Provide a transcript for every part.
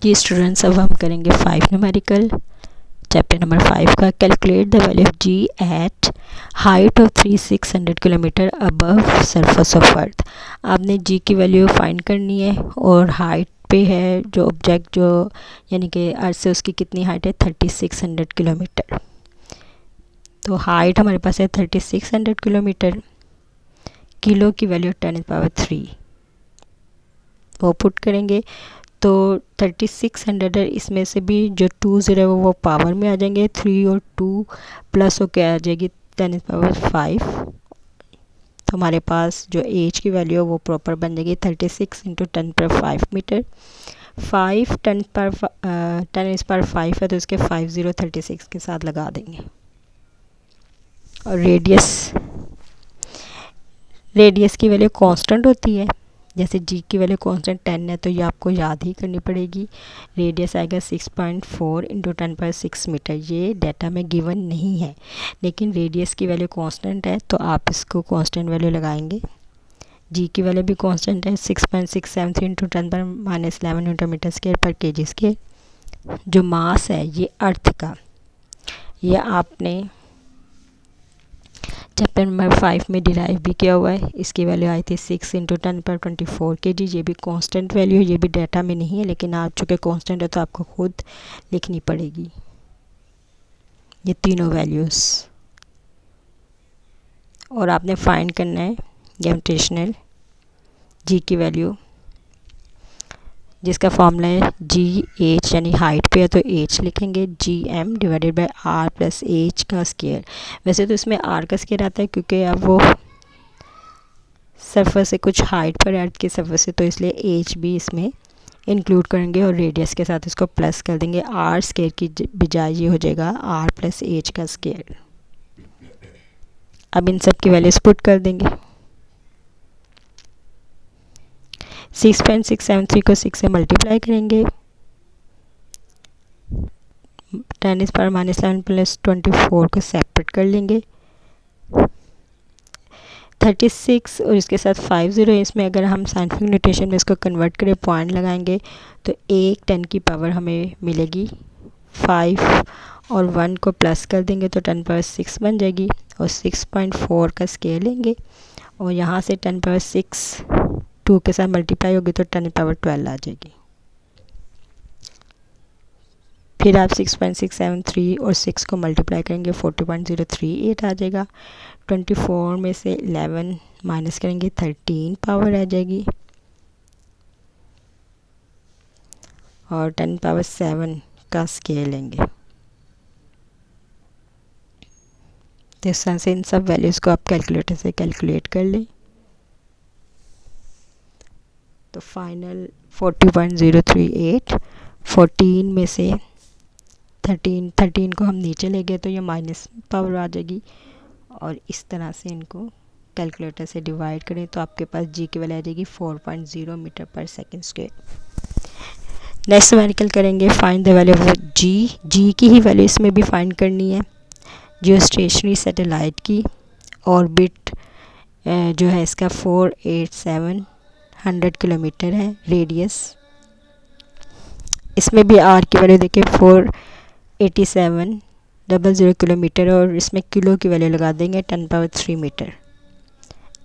जी students, अब हम करेंगे 5 न्यूमेरिकल चैप्टर नंबर 5 का। Calculate the value of G at height of 3600 kilometre above surface of earth. आपने G की वैल्यू फाइंड करनी है और हाइट पे है जो ऑब्जेक्ट जो यानी कि अर्थ से उसकी कितनी हाइट है 3600 किलोमीटर। तो हाइट हमारे पास है 3600 किलोमीटर। किलो की वैल्यू 10⁻³ वो पुट करेंगे तो 3600 है, इसमें से भी जो 20 है वो पावर में आ जाएंगे। 3 और 2 प्लस हो क्या आ जाएगी 10⁻⁵। तो हमारे पास जो एच की वैल्यू है वो प्रॉपर बन जाएगी 36 × 10⁵ मीटर। 5 10⁻⁵ है तो इसके 5036 के साथ लगा देंगे। और रेडियस की वैल्यू कांस्टेंट होती है। जैसे जी की वैल्यू कांस्टेंट 10 है तो ये आपको याद ही करनी पड़ेगी। रेडियस आएगा 6.4 × 10⁻⁶ मीटर। ये डाटा में गिवन नहीं है, लेकिन रेडियस की वैल्यू कांस्टेंट है तो आप इसको कांस्टेंट वैल्यू लगाएंगे। जी की वैल्यू भी कांस्टेंट है 6.673 × 10⁻⁻11 न्यूटन मीटर स्क्वायर पर केजी स्क्वायर। जो मास है ये अर्थ का, ये आपने चैप्टर नंबर 5 में डिराइव भी किया हुआ है। इसकी वैल्यू आई थी 6 × 10⁻24 kg। ये भी कांस्टेंट वैल्यू है, ये भी डाटा में नहीं है, लेकिन आप चूँकि कांस्टेंट है तो आपको खुद लिखनी पड़ेगी ये तीनों वैल्यूज़। और आपने फाइंड करना है ग्रेविटेशनल जी की वैल्यू, जिसका फॉर्मूला है जी एच, यानी हाइट पे है तो एच लिखेंगे GM / R + H का स्क्वायर। वैसे तो इसमें R का स्क्वायर आता है क्योंकि अब वो सरफेस से कुछ हाइट पर अर्थ की सरफेस से, तो इसलिए H भी इसमें इंक्लूड करेंगे और रेडियस के साथ इसको प्लस कर देंगे। R स्क्वायर की बजाय ये हो जाएगा R + H का स्क्वायर। अब इन सब की वैल्यूज पुट कर देंगे। 6.673 को 6 से मल्टीप्लाई करेंगे। 10⁻⁻11 + 24 को सेपरेट कर लेंगे। 36 और इसके साथ 50 है। इसमें अगर हम साइंटिफिक नोटेशन में इसको कन्वर्ट करें, पॉइंट लगाएंगे तो 1 10 की पावर हमें मिलेगी 5 और 1 को प्लस कर देंगे तो 10⁻⁶ बन जाएगी। और 6.4 का स्केल लेंगे और यहाँ से 10⁻⁶ 2 के साथ मल्टीप्लाई होगी तो 10⁻12 आ जाएगी। फिर आप 6.673 और 6 को मल्टीप्लाई करेंगे 40.038 आ जाएगा। 24 में से 11 माइनस करेंगे 13 पावर आ जाएगी। और 10⁻7 का स्केल लेंगे। तो इस तरह से इन सब वैल्यूज़ को आप कैलकुलेटर से कैलकुलेट कर लें। तो फाइनल 40.038। 14 में से 13 को हम नीचे ले गए तो ये माइनस पावर आ जाएगी। और इस तरह से इनको कैलकुलेटर से डिवाइड करें तो आपके पास जी की वैल्यू आ जाएगी 4.0 मीटर पर सेकेंड स्क्वायर। नेक्स्ट न्यूमेरिकल करेंगे फाइंड द वैल्यू ऑफ जी की ही वैल्यू इसमें भी फाइंड करनी है। जियो स्टेशनरी सैटेलाइट की ऑर्बिट जो है इसका 48700 किलोमीटर है रेडियस। इसमें भी आर की वैल्यू देखिए 48700 किलोमीटर और इसमें किलो की वैल्यू लगा देंगे 10⁻³ मीटर।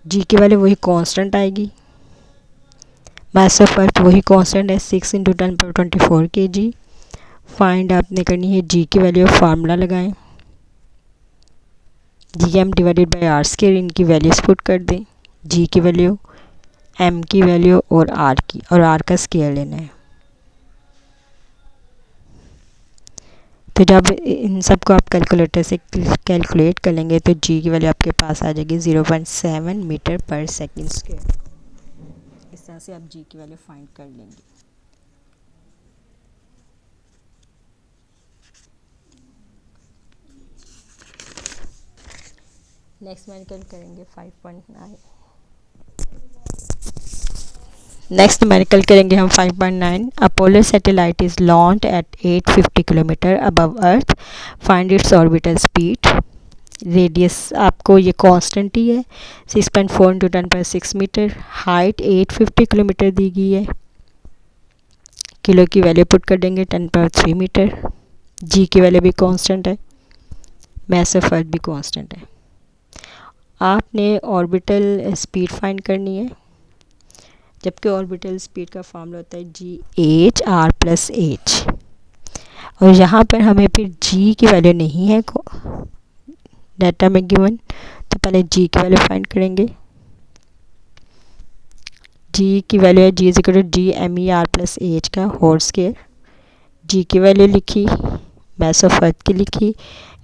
जी की वैल्यू वही कांस्टेंट आएगी। मास ऑफ अर्थ वही कांस्टेंट है 6 × 10⁻24 kg। फाइंड आपने करनी है जी की वैल्यू, फार्मूला लगाएं GM / R स्क्वायर। इनकी वैल्यूज पुट कर दें, जी की वैल्यू, M की वैल्यू और R की, और R का स्क्वायर लेना है। तो जब इन सब को आप कैलकुलेटर से कैलकुलेट कर लेंगे तो जी की वैल्यू आपके पास आ जाएगी 0.7 मीटर पर सेकेंड स्क्वायर। इस तरह से आप जी की वैल्यू फाइंड कर लेंगे। नेक्स्ट न्यूमेरिकल करेंगे 5.9। नेक्स्ट न्यूमेरिकल करेंगे हम 5.9। Apollo satellite is launched at 850 kilometre above earth. Find its orbital speed. Radius आपको ये कांस्टेंट ही है 6.4 × 10⁻⁶ मीटर। हाइट 850 किलोमीटर दी गई है। किलो की वैल्यू पुट कर देंगे 10⁻³ मीटर। जी की वैल्यू भी कांस्टेंट है, मास ऑफ अर्थ भी कांस्टेंट है। आपने ऑर्बिटल स्पीड फाइंड करनी है, जबकि ऑर्बिटल स्पीड का फॉर्मूला होता है g(h)r+h, और यहाँ पर हमें फिर g की वैल्यू नहीं है डाटा में गिवन, तो पहले g की वैल्यू फाइंड करेंगे। g की वैल्यू है g=g(m)e)r+ah का होल स्क्वायर। g की वैल्यू लिखी, मास ऑफ अर्थ की लिखी,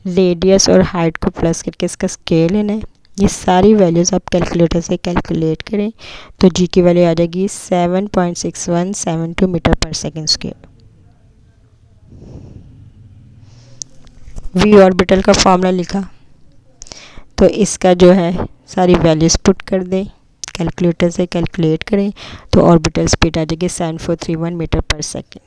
रेडियस और हाइट को प्लस करके इसका स्केल लेना है। ये सारी वैल्यूज़ आप कैलकुलेटर से कैलकुलेट करें तो जी की वैल्यू आ जाएगी 7.6172 मीटर पर सेकेंड स्क्वायर। वी ऑर्बिटल का फॉर्मूला लिखा, तो इसका जो है सारी वैल्यूज़ पुट कर दें, कैलकुलेटर से कैलकुलेट करें तो ऑर्बिटल स्पीड आ जाएगी 7431 मीटर पर सेकेंड।